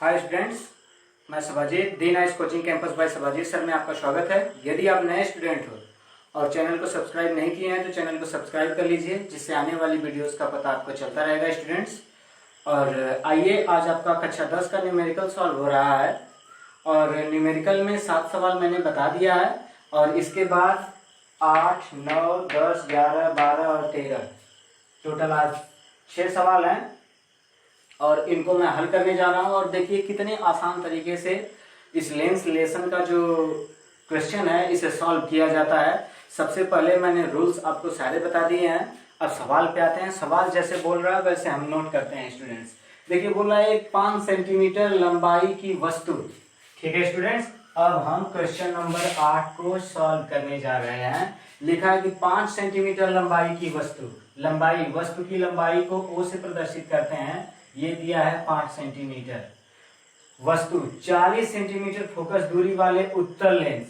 हाय students, मैं Sabajit the nice coaching campus by Sabajit sir में आपका स्वागत है। यदि आप नए स्टूडेंट हो और चैनल को सब्सक्राइब नहीं किए हैं तो चैनल को सब्सक्राइब कर लीजिए, जिससे आने वाली वीडियोस का पता आपको चलता रहेगा स्टूडेंट्स। और आइए, आज आपका कक्षा 10 का न्यूमेरिकल सॉल्व हो रहा है और न्यूमेरिकल में 7 सवाल मैंने बता दिया है और इसके बाद 8, 9, 10, 11, 12 और 13 टोटल आज 6 सवाल हैं और इनको मैं हल करने जा रहा हूं। और देखिए कितने आसान तरीके से इस लेंस रिलेशन का जो क्वेश्चन है इसे सॉल्व किया जाता है। सबसे पहले मैंने रूल्स आपको सारे बता दिए हैं। अब सवाल पे आते हैं। सवाल जैसे बोल रहा है वैसे हम नोट करते हैं स्टूडेंट्स। देखिए बोल रहा है 5 सेंटीमीटर लंबाई की वस्तु। ठीक है स्टूडेंट्स, अब हम क्वेश्चन नंबर 8 को सॉल्व करने जा रहे हैं। लिखा है कि 5 सेंटीमीटर लंबाई की वस्तु, लंबाई वस्तु की लंबाई को O से प्रदर्शित करते हैं। ये दिया है 5 सेंटीमीटर। वस्तु 40 सेंटीमीटर फोकस दूरी वाले उत्तल लेंस,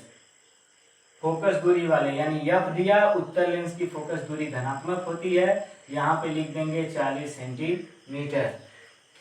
फोकस दूरी वाले यानी F दिया, उत्तल लेंस की फोकस दूरी धनात्मक होती है, यहाँ पे लिख देंगे 40 सेंटीमीटर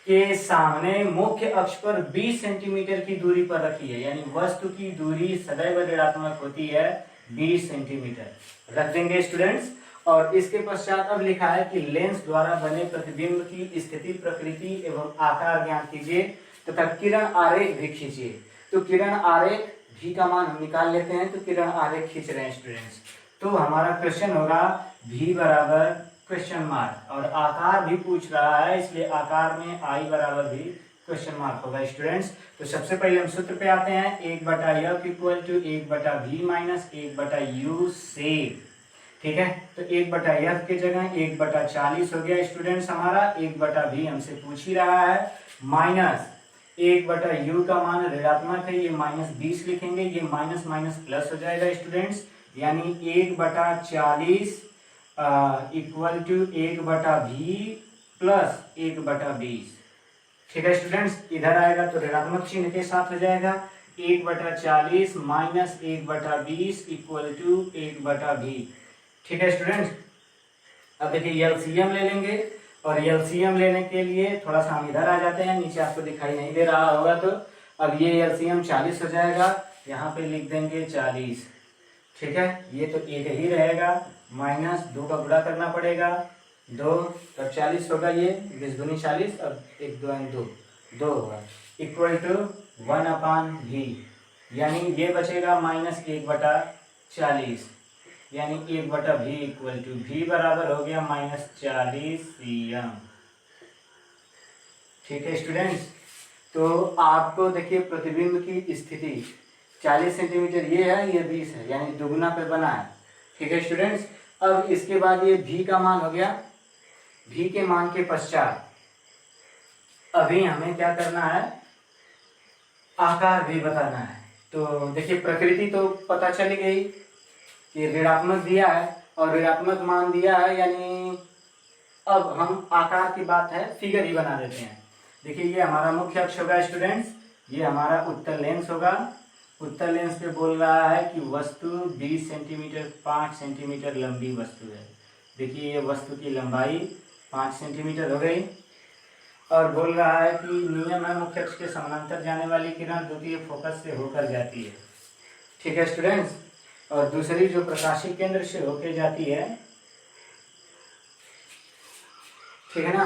के सामने मुख्य अक्ष पर 20 सेंटीमीटर की दूरी पर रखी है, यानी वस्तु की दूरी सदैव ऋणात्मक होती है 20 सेंटीमीटर रख देंगे स्टूडेंट्स। और इसके पश्चात अब लिखा है कि लेंस द्वारा बने प्रतिबिंब की स्थिति, प्रकृति एवं आकार ज्ञात कीजिए तथा किरण आरेख भी खींचिए। तो किरण आरेख भी का मान हम निकाल लेते हैं। तो किरण आरेख खींच रहे हैं स्टूडेंट्स। तो हमारा क्वेश्चन होगा भी बराबर क्वेश्चन मार्क, और आकार भी पूछ रहा है इसलिए आकार में आई बराबर भी क्वेश्चन मार्क होगा स्टूडेंट्स। तो सबसे पहले हम सूत्र पे आते हैं। 1/F equal to 1/V minus 1/U से। ठीक है, तो 1/F की जगह 1/40 हो गया स्टूडेंट्स हमारा। 1/V हमसे पूछ ही रहा है, माइनस 1/U का मान ऋणात्मक है, ये -20 लिखेंगे, ये माइनस माइनस प्लस हो जाएगा स्टूडेंट्स, यानी 1/40 इक्वल टू 1/V प्लस 1/20। ठीक है स्टूडेंट्स, इधर आएगा तो ऋणात्मक चिन्ह के साथ हो जाएगा। 1/40 माइनस 1/20 इक्वल टू 1/V। ठीक है स्टूडेंट्स, अब देखिए एलसीएम ले लेंगे और एलसीएम लेने के लिए थोड़ा सा हम इधर आ जाते हैं, नीचे आपको दिखाई नहीं दे रहा होगा तो अब ये एलसीएम 40 हो जाएगा, यहाँ पे लिख देंगे 40। ठीक है, ये तो एक ही रहेगा, माइनस 2 का गुणा करना पड़ेगा, 2 तब 40 होगा, ये 20 दूनी 40, अब 1 2 2 होगा, इक्वल टू 1/V, यानी ये बचेगा माइनस 1/40, यानी 1/V इक्वल टू V बराबर हो गया -40 cm। ठीक है स्टूडेंट्स, तो आपको देखिए प्रतिबिंब की स्थिति 40 सेंटीमीटर ये है, ये 20 है, यानी दुगुना पे बना है। ठीक है स्टूडेंट्स, अब इसके बाद ये V का मान हो गया। V के मान के पश्चात अभी हमें क्या करना है, आकार भी बताना है। तो देखिए प्रकृति तो पता चली गई कि ऋणात्मक दिया है और ऋणात्मक मान दिया है, यानी अब हम आकार की बात है, फिगर ही बना देते हैं। देखिए ये हमारा मुख्य अक्ष होगा स्टूडेंट्स, ये हमारा उत्तल लेंस होगा। उत्तल लेंस पे बोल रहा है कि वस्तु 20 सेंटीमीटर 5 सेंटीमीटर लंबी वस्तु है। देखिए ये वस्तु की लंबाई 5 सेंटीमीटर हो गई और बोल रहा है कि नियम है मुख्य अक्ष के समानांतर जाने वाली किरण द्वितीय फोकस से होकर जाती है। ठीक है स्टूडेंट्स, और दूसरी जो प्रकाशिक केंद्र से होके जाती है, ठीक है ना,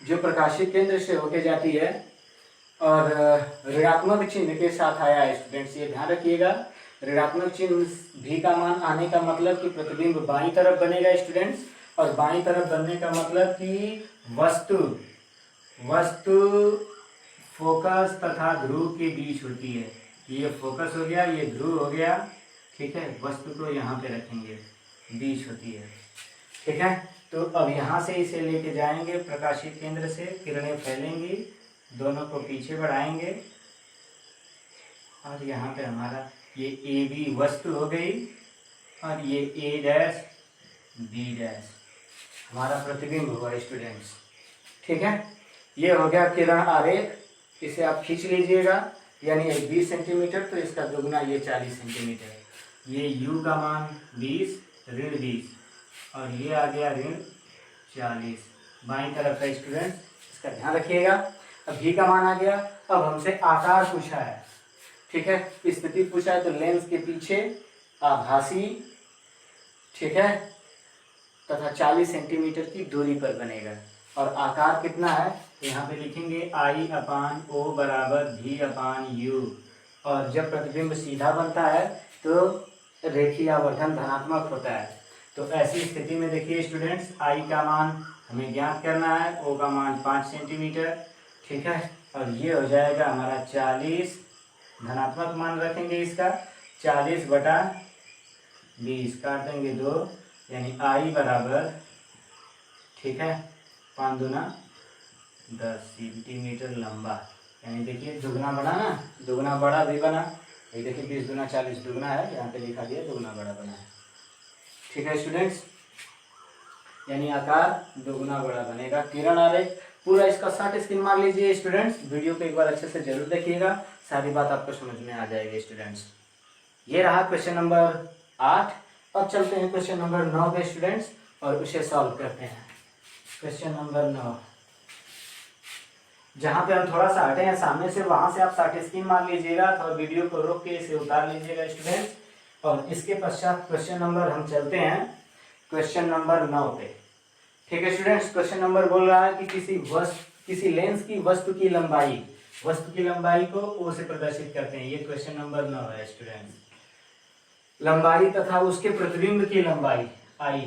जो प्रकाशिक केंद्र से होके जाती है और ऋणात्मक चिन्ह के साथ आया है स्टूडेंट्स, ये ध्यान रखिएगा। ऋणात्मक चिन्ह भी का मान आने का मतलब कि प्रतिबिंब बाईं तरफ बनेगा स्टूडेंट्स, और बाईं तरफ बनने का मतलब कि वस्तु फोकस तथा ध्रुव के बीच होती है। ये फोकस हो गया, ये ध्रुव हो गया। ठीक है, वस्तु को यहाँ पे रखेंगे, बीच होती है। ठीक है, तो अब यहाँ से इसे लेके जाएंगे प्रकाशिक केंद्र से, किरणें फैलेंगी, दोनों को पीछे बढ़ाएंगे और यहाँ पे हमारा ये AB वस्तु हो गई और ये A' B' हमारा प्रतिबिंब हुआ स्टूडेंट्स। ठीक है, ये हो गया किरण आरेख, इसे आप खींच लीजिएगा, यानी 20 सेंटीमीटर तो इसका दुगुना ये 40 सेंटीमीटर। ये U का मान 20 ऋण 20 और ये आ गया ऋण 40 बाईं तरफ का स्टूडेंट, इसका ध्यान रखिएगा। अब भी का मान आ गया। अब हमसे आकार पूछा है, ठीक है, स्थिति पूछा है, तो लेंस के पीछे आभासी, ठीक है, तथा 40 सेंटीमीटर की दूरी पर बनेगा। और आकार कितना है, यहाँ पे लिखेंगे I/O बराबर V/U। और जब प्रतिबिंब सीधा बनता है तो रेखीय आवर्धन धनात्मक होता है। तो ऐसी स्थिति में देखिए स्टूडेंट्स, I का मान हमें ज्ञात करना है, O का मान 5 सेंटीमीटर, ठीक है, और ये हो जाएगा हमारा 40, धनात्मक मान रखेंगे इसका, 40/20 काट देंगे 2, यानी I बराबर, ठीक है, 5 दूना 10 सेंटीमीटर लंबा। यानी देखिए दुगना बड़ा ना, दुगना बड़ा भी बना, ये देखिए 20 दूना 40 दुगना है, यहाँ पे लिखा दिया दुगना बड़ा बना है, ठीक है स्टूडेंट्स। यानी आकार दुगना बड़ा बनेगा। किरण आरेख पूरा इसका शॉर्ट स्क्रीन मार लीजिए स्टूडेंट्स, वीडियो को एक बार अच्छे से जरूर देखिएगा, सारी बात आपको समझ में आ जाएगी स्टूडेंट्स। ये रहा क्वेश्चन नंबर 8। अब चलते हैं क्वेश्चन नंबर 9 पे स्टूडेंट्स और उसे सॉल्व करते हैं। क्वेश्चन नंबर 9, जहां पे हम थोड़ा सा हटे हैं सामने से, वहां से आप शॉर्ट स्क्रीन मार लीजिएगा, थोड़ा वीडियो को रोक के इसे उतार लीजिएगा स्टूडेंट्स। और इसके पश्चात क्वेश्चन नंबर हम चलते हैं क्वेश्चन नंबर 9 पे, ठीक है स्टूडेंट्स। क्वेश्चन नंबर बोल रहा है कि किसी लेंस की वस्तु की लंबाई को O से प्रदर्शित करते हैं। ये क्वेश्चन नंबर 9 है स्टूडेंट्स। लंबाई तथा उसके प्रतिबिंब की लंबाई I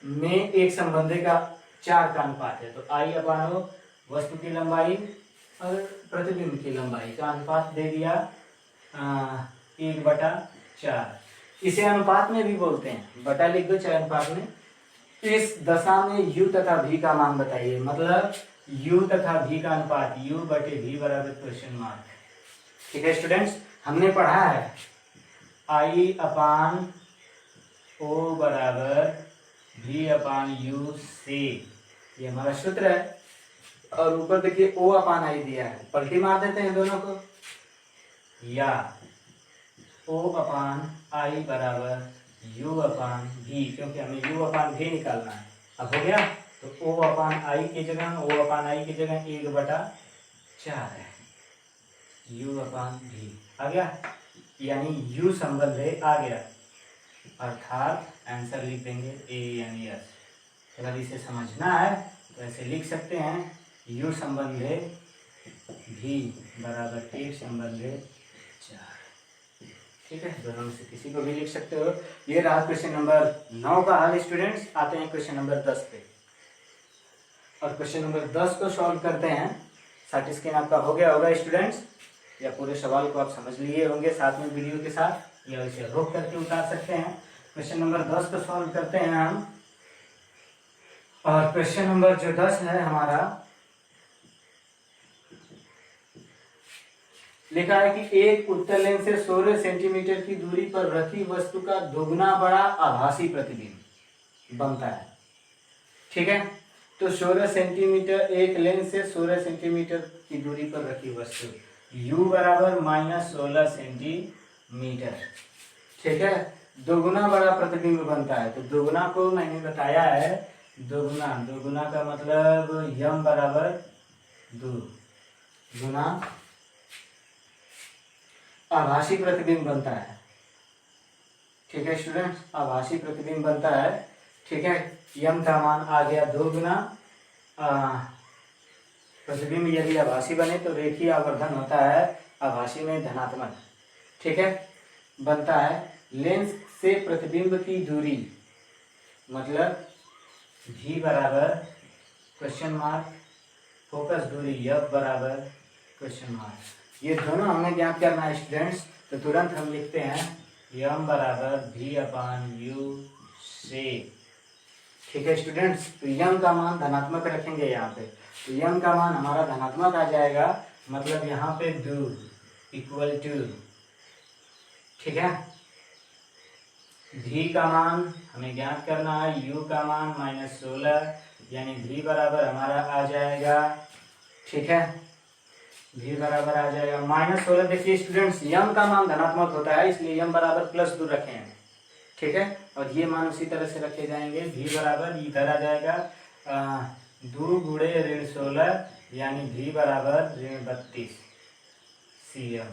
में एक संबंध का 4 का अनुपात है। तो I/O वस्तु की लंबाई और प्रतिबिंब की लंबाई का अनुपात दे दिया 1/4। इसे अनुपात में भी बोलते हैं, बटा लिख दो चाहे अनुपात में। इस दशा में U तथा V का मान बताइए, मतलब U तथा V का अनुपात U/V बराबर क्वेश्चन मार्क, ठीक है स्टूडेंट्स। हमने पढ़ा है I/O बराबर V/U से, ये हमारा सूत्र है। और ऊपर देखिए O/I दिया है, पलटी मार देते हैं दोनों को, या O/I बराबर U/V, क्योंकि हमें U/V निकालना है। अब हो गया, तो O/I की जगह 1/4 है, U/V आ गया, यानी U संबंध है आ गया, अर्थात आंसर लिख देंगे A यानी S। अगर इसे समझना है तो ऐसे लिख सकते हैं, U संबंध है V बराबर 1 संबंध है 4, ठीक है, दोनों में से किसी को भी लिख सकते हो। ये रहा क्वेश्चन नंबर 9 का हल स्टूडेंट्स। आते हैं क्वेश्चन नंबर 10 पे, और क्वेश्चन नंबर 10 को सॉल्व करते हैं। शॉर्ट स्क्रीन आपका हो गया होगा स्टूडेंट्स, या पूरे सवाल को आप समझ लिए होंगे साथ में वीडियो के साथ, या इसे रोक करके उतार सकते हैं। क्वेश्चन नंबर 10 को सॉल्व करते हैं हम। और क्वेश्चन नंबर जो 10 है हमारा, लिखा है कि एक उत्तल लेंस से 16 सेंटीमीटर की दूरी पर रखी वस्तु का दोगुना बड़ा आभासी प्रतिबिंब बनता है, ठीक है। तो 16 सेंटीमीटर, एक लेंस से 16 सेंटीमीटर की दूरी पर रखी वस्तु, U बराबर -16 सेंटीमीटर, ठीक है, दोगुना बड़ा प्रतिबिंब बनता है। तो दोगुना को मैंने बताया है, दोगुना का मतलब M बराबर 2 गुना आभासी प्रतिबिंब बनता है, ठीक है स्टूडेंट्स, आभासी प्रतिबिंब बनता है, ठीक है। M का मान आ गया 2 गुना, प्रतिबिंब यदि आभासी बने तो रेखीय आवर्धन होता है आभासी में धनात्मक, ठीक है, बनता है। लेंस से प्रतिबिंब की दूरी मतलब V बराबर क्वेश्चन मार्क, फोकस दूरी F बराबर क्वेश्चन मार्क। ये दोनों हमें ज्ञात करना है स्टूडेंट्स, तो तुरंत हम लिखते हैं M बराबर V/U से, ठीक है स्टूडेंट्स। तो M का मान धनात्मक रखेंगे यहाँ पे, तो M का मान हमारा धनात्मक आ जाएगा, मतलब यहाँ पे 2 इक्वल टू, ठीक है। V का मान हमें ज्ञात करना है, U का मान -16, यानी V बराबर हमारा आ जाएगा, ठीक है, V बराबर आ जाएगा -16। देखिए स्टूडेंट्स, M का मान धनात्मक होता है, इसलिए M बराबर +2 रखे हैं, ठीक है, और ये मान उसी तरह से रखे जाएंगे। V बराबर इधर आ जाएगा 2 गुणे ऋण 16 यानी v बराबर ऋण 32 cm।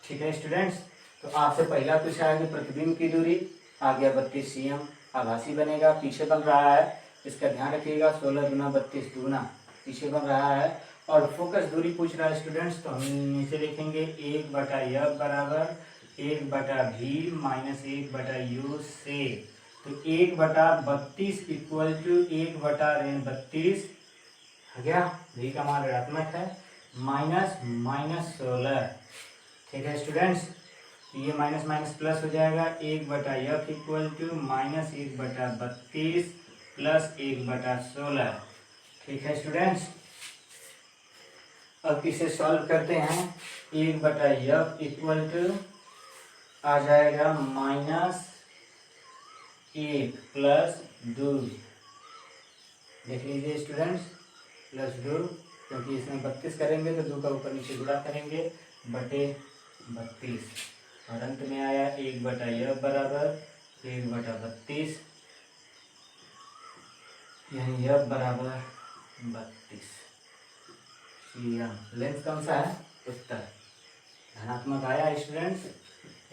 ठीक है स्टूडेंट्स, तो आपसे पहला पूछा है कि प्रतिबिंब की दूरी, आ गया 32 cm, आभासी बनेगा, पीछे बन रहा है, इसका ध्यान रखिएगा, 16 गुना 32 दूना पीछे बन रहा है। और फोकस दूरी पूछ रहा है स्टूडेंट्स, तो हम नीचे लिखेंगे 1/f बराबर 1/v माइनस 1/u से, तो 1/32 इक्वल टू 1/32 हो गया, v का मान ऋणात्मक है, माइनस 16। ठीक है स्टूडेंट्स, ये माइनस माइनस प्लस हो जाएगा, 1/f equal to minus 1/32 plus 1/16। ठीक है स्टूडेंट्स, अब इसे सॉल्व करते हैं। 1/f इक्वल टू आ जाएगा -1 प्लस 2, देख लीजिए स्टूडेंट्स, प्लस 2, क्योंकि इसमें 32 करेंगे तो 2 का ऊपर नीचे गुणा करेंगे बटे 32, और अंत में आया 1/f बराबर 1/32 यानी f बराबर 32 cm। लेंथ कौन सा है? उत्तर धनात्मक आया स्टूडेंट्स,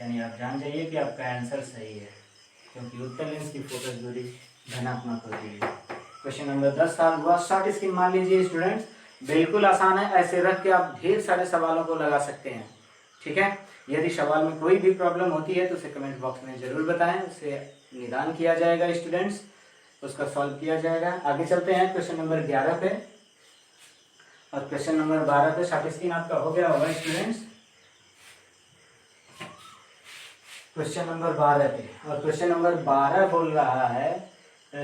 यानी आप जान जाइए कि आपका आंसर सही है, क्योंकि उत्तर लेंस की फोकस दूरी धनात्मक होती है। क्वेश्चन नंबर 10 सॉल्व हुआ। शॉर्ट स्क्रीन मान लीजिए स्टूडेंट्स, बिल्कुल आसान है, ऐसे रख के आप ढेर सारे सवालों को लगा सकते हैं। ठीक है, यदि सवाल में कोई भी प्रॉब्लम होती है तो उसे कमेंट बॉक्स में जरूर बताएं, उसे निदान किया जाएगा स्टूडेंट्स, उसका सॉल्व किया जाएगा। आगे चलते हैं क्वेश्चन नंबर 11 पे, और क्वेश्चन नंबर 12 पे शॉर्ट स्क्रीन आपका हो गया होगा स्टूडेंट्स। क्वेश्चन नंबर 12 पे, और क्वेश्चन नंबर 12 बोल रहा है,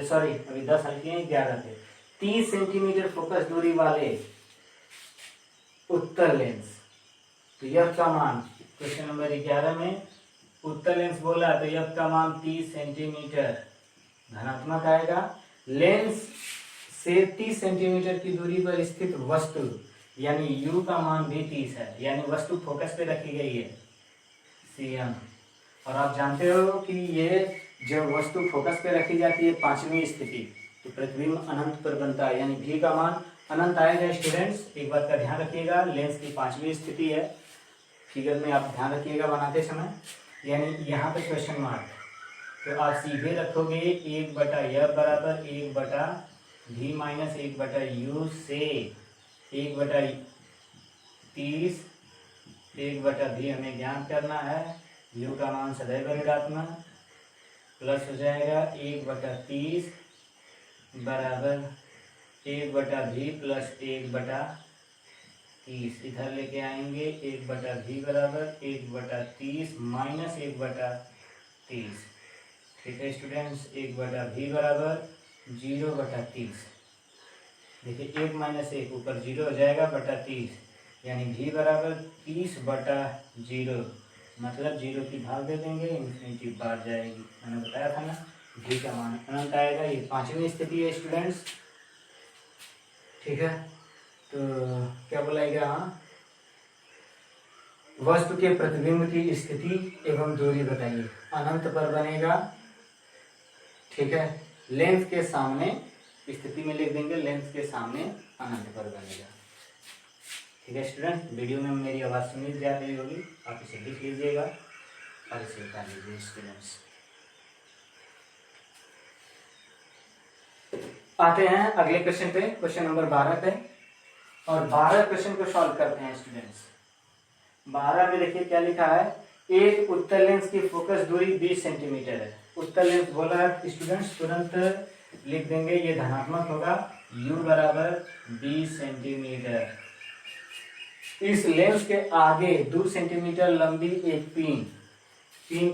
सॉरी अभी 10 हल किए, 11 पे 30 सेंटीमीटर फोकस दूरी वाले उत्तल लेंस, तो f का मान, क्वेश्चन नंबर 11 में उत्तल लेंस बोला तो f का मान 30 सेंटीमीटर धनात्मक आएगा। लेंस से 30 सेंटीमीटर की दूरी पर स्थित वस्तु, यानी u का मान भी 30 है, यानी वस्तु फोकस पे रखी गई है cm। और आप जानते हो कि ये जब वस्तु फोकस पे रखी जाती है 5वीं स्थिति, तो प्रतिबिंब अनंत पर बनता है, यानी v का मान अनंत आएगा स्टूडेंट्स। एक बात का ध्यान रखिएगा, लेंस की 5वीं स्थिति है, फिगर में आप ध्यान रखिएगा बनाते समय, यानी यहाँ पे क्वेश्चन मार्क, तो आप सीधे रखोगे 1/f बराबर 1/v माइनस 1/u से 1/30 1/v हमें ज्ञात करना है, u का मान सदैव ऋणात्मक, प्लस हो जाएगा 1/30 बराबर 1/v प्लस 1/30, इधर लेके आएंगे 1/v बराबर 1/30 माइनस 1/30। ठीक है स्टूडेंट्स, 1/v बराबर 0/30, देखिए 1 माइनस 1 ऊपर 0 हो जाएगा बटा 30, यानी v बराबर 30/0, मतलब 0 की भाग दे देंगे, इन्फिनिटी बाहर जाएगी, मैंने बताया था ना, v का मान अनंत आएगा। ये 5वीं स्थिति है स्टूडेंट्स। ठीक है, तो क्या बोलाएगा, हाँ, वस्तु के प्रतिबिंब की स्थिति एवं दूरी बताइए, अनंत पर बनेगा। ठीक है, लेंस के सामने स्थिति में लिख देंगे, लेंस के सामने अनंत पर बनेगा। ठीक है स्टूडेंट, वीडियो में मेरी आवाज़ सुनी जा रही होगी, आप इसे लिख लीजिएगा और इसे उतार लीजिए स्टूडेंट्स। आते हैं अगले क्वेश्चन पे, क्वेश्चन नंबर 12 पे, और 12 क्वेश्चन को सॉल्व करते हैं स्टूडेंट्स। 12 में देखिए क्या लिखा है, एक उत्तल लेंस की फोकस दूरी 20 सेंटीमीटर है। उत्तल लेंस बोला है स्टूडेंट्स, तुरंत लिख देंगे, ये धनात्मक होगा, u बराबर 20 सेंटीमीटर। इस लेंस के आगे 2 सेंटीमीटर लंबी एक पिन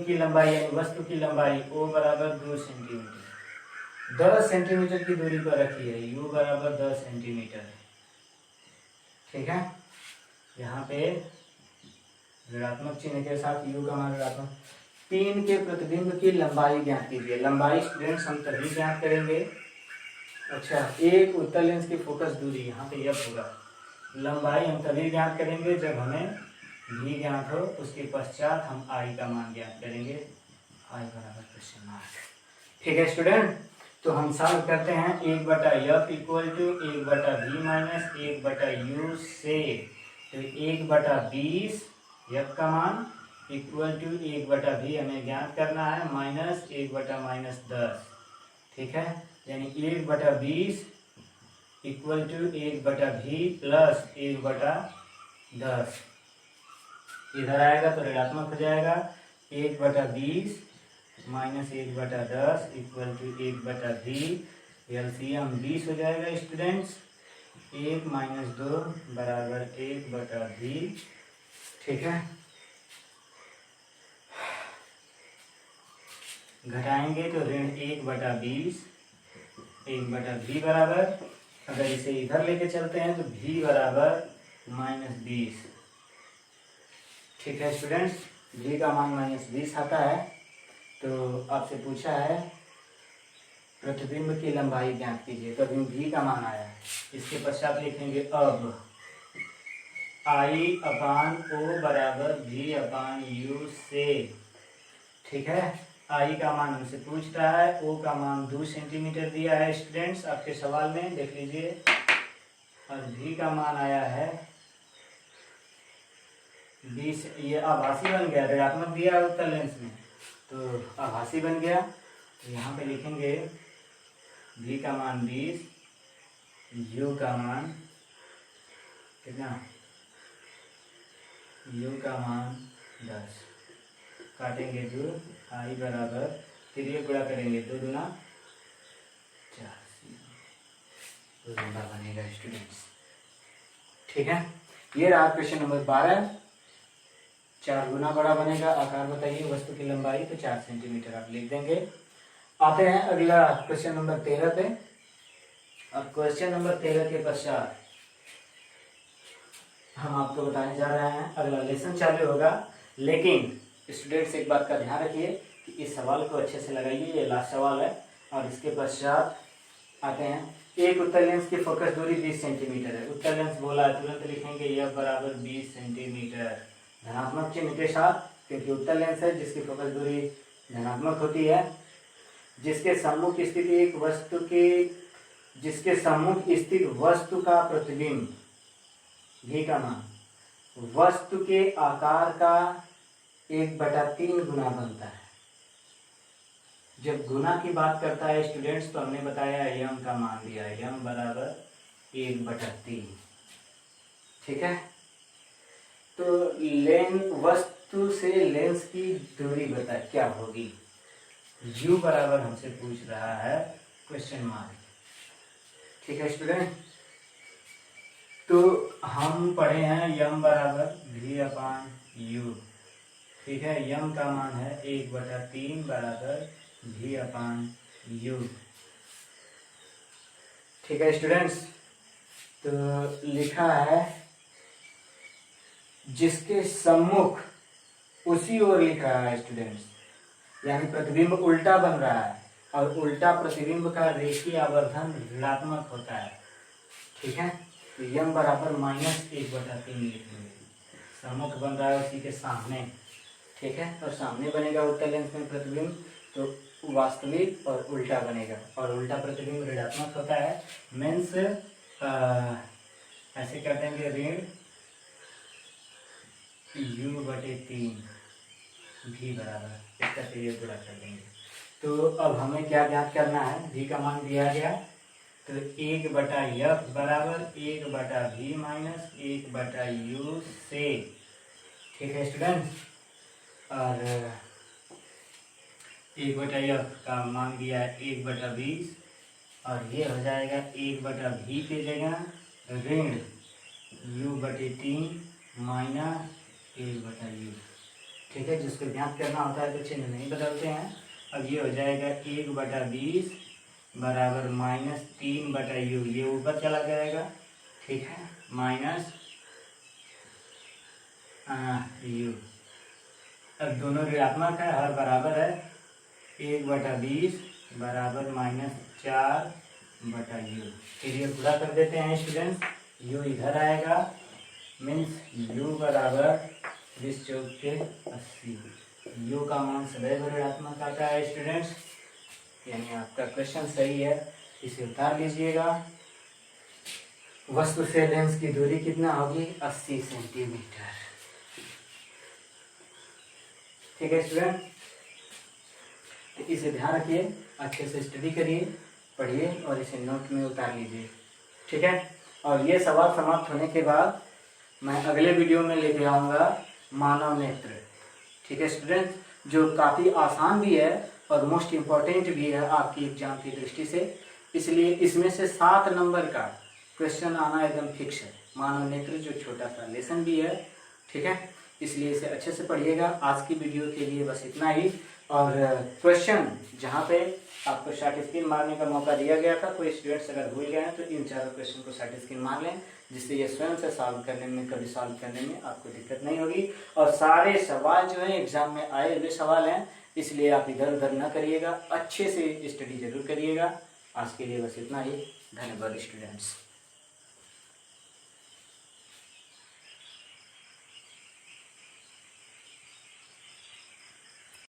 की लंबाई, यानी वस्तु की लंबाई o बराबर 2 सेंटीमीटर 10 सेंटीमीटर की दूरी पर रखी है, u बराबर 10 सेंटीमीटर। ठीक है, यहाँ पे ऋणात्मक चिन्ह के साथ u का मान ऋणात्मक। पिन के प्रतिबिंब की लंबाई ज्ञात कीजिए। लंबाई स्टूडेंट्स हम तभी ज्ञात करेंगे, अच्छा, एक उत्तल लेंस की फोकस दूरी, यहाँ पे f होगा, लंबाई हम तभी ज्ञात करेंगे जब हमें v ज्ञात हो, उसके पश्चात हम i का मान ज्ञात करेंगे, i बराबर क्वेश्चन मार्क। ठीक है स्टूडेंट, तो हम सॉल्व करते हैं 1/f equal to 1/v minus 1/u से। तो 1/20 f का मान इक्वल टू 1/v हमें ज्ञात करना है माइनस 1/-10। ठीक है, यानी 1/20 इक्वल टू 1/v प्लस 1/10। इधर आएगा तो ऋणात्मक हो जाएगा। 1/20 minus 1/10 equal to 1/v। LCM 20 हो जाएगा स्टूडेंट्स। 1 - 2 बराबर 1/v। ठीक है, घटाएंगे तो ऋण 1/20 1/v बराबर, अगर इसे इधर लेके चलते हैं तो v बराबर -20। ठीक है स्टूडेंट्स, v का मान -20 आता है। तो आपसे पूछा है प्रतिबिंब की लंबाई ज्ञात कीजिए, तो अभी v का मान आया है। इसके पश्चात लिखेंगे अब I/O बराबर v/u से। ठीक है, I का मान हमसे पूछ रहा है, O का मान 2 सेंटीमीटर दिया है स्टूडेंट्स आपके सवाल में, देख लीजिए। और v का मान आया है 20। ये आभासी बन गया, ऋणात्मक दिया है उत्तर लेंस में तो आभासी बन गया। तो यहाँ पे लिखेंगे v का मान 20, u का मान कितना, u का मान 10। काटेंगे 2, I बराबर तिर्यक गुणा करेंगे 2 दूना 4, तो लंबा बनेगा स्टूडेंट्स। ठीक है, ये रहा क्वेश्चन नंबर 12। 4 गुना बड़ा बनेगा। आकार बताइए वस्तु की लंबाई, तो 4 सेंटीमीटर आप लिख देंगे। आते हैं अगला क्वेश्चन नंबर 13 पे। अब क्वेश्चन नंबर 13 के पश्चात हम आपको बताने जा रहे हैं, अगला लेसन चालू होगा। लेकिन स्टूडेंट्स एक बात का ध्यान रखिए कि इस सवाल को अच्छे से लगाइए, ये लास्ट सवाल है। और इसके पश्चात आते हैं, एक उत्तल लेंस की फोकस दूरी 20 सेंटीमीटर है। उत्तल लेंस बोला है, तुरंत लिखेंगे f बराबर 20 सेंटीमीटर धनात्मक चिन्ह के साथ, क्योंकि उत्तल लेंस है जिसकी फोकस दूरी धनात्मक होती है। जिसके सम्मुख स्थित एक वस्तु के, जिसके सम्मुख स्थित वस्तु का प्रतिबिंब v का मान वस्तु के आकार का 1/3 गुना बनता है। जब गुना की बात करता है स्टूडेंट्स, तो हमने बताया m का मान दिया है, m बराबर 1/3। ठीक है, तो वस्तु से लेंस की दूरी बता क्या होगी, u बराबर हमसे पूछ रहा है क्वेश्चन मार्क। ठीक है स्टूडेंट, तो हम पढ़े हैं m बराबर v/u। ठीक है, m का मान है 1/3 बराबर v/u। ठीक है स्टूडेंट्स, तो लिखा है जिसके सम्मुख, उसी ओर लिख रहा है स्टूडेंट्स, यानी प्रतिबिंब उल्टा बन रहा है और उल्टा प्रतिबिंब का रेखीय आवर्धन ऋणात्मक होता है। ठीक है, तो m बराबर -1/3 लिखेंगे। सम्मुख बन रहा है उसी के सामने। ठीक है, और सामने बनेगा उत्तल लेंस में प्रतिबिंब, तो वास्तविक और उल्टा बनेगा, और उल्टा प्रतिबिंब ऋणात्मक होता है। मीन्स ऐसे कर देंगे ऋण u/3 v बराबर, इसका तिर्यक गुणा कर देंगे। तो अब हमें क्या ज्ञात करना है, v का मान दिया गया, तो 1/f बराबर 1/v माइनस 1/u से। ठीक है स्टूडेंट, और 1/f का मान दिया है 1/20, और ये हो जाएगा 1/v की जगह ऋण u/3 माइनस 1/u। ठीक है, जिसको ज्ञात करना होता है तो चिन्ह नहीं बदलते हैं। अब ये हो जाएगा 1/20 बराबर -3/u, ये ऊपर चला जाएगा। ठीक है, माइनस u। अब दोनों ऋणात्मक है, हर बराबर है। 1/20 बराबर -4/u। फिर ये पूरा कर देते हैं स्टूडेंट्स, u इधर आएगा, मीन्स u बराबर 20 × 4 = 80। u का मान सदैव ऋणात्मक आता है स्टूडेंट्स। यानी आपका क्वेश्चन सही है, इसे उतार लीजिएगा। वस्तु से लेंस की दूरी कितना होगी? 80 सेंटीमीटर। ठीक है स्टूडेंट, तो इसे ध्यान रखिए, अच्छे से स्टडी करिए, पढ़िए और इसे नोट में उतार लीजिए। ठीक है, और ये सवाल समाप्त होने के बाद मैं अगले वीडियो में लेके आऊँगा मानव नेत्र। ठीक है स्टूडेंट, जो काफ़ी आसान भी है और मोस्ट इम्पॉर्टेंट भी है आपकी एग्जाम की दृष्टि से, इसलिए इसमें से 7 नंबर का क्वेश्चन आना एकदम फिक्स है। मानव नेत्र जो छोटा सा लेसन भी है। ठीक है, इसलिए इसे अच्छे से पढ़िएगा। आज की वीडियो के लिए बस इतना ही। और क्वेश्चन जहाँ पे आपको शॉर्ट स्क्रीन मारने का मौका दिया गया था, कोई स्टूडेंट्स अगर भूल गए हैं तो इन चारों क्वेश्चन को शॉर्ट स्क्रीन मार लें, जिससे ये स्वयं से सॉल्व करने में, कभी सॉल्व करने में आपको दिक्कत नहीं होगी। और सारे सवाल जो है एग्जाम में आए हुए सवाल हैं, इसलिए आप इधर उधर न करिएगा, अच्छे से स्टडी जरूर करिएगा। आज के लिए बस इतना ही। धन्यवाद स्टूडेंट्स।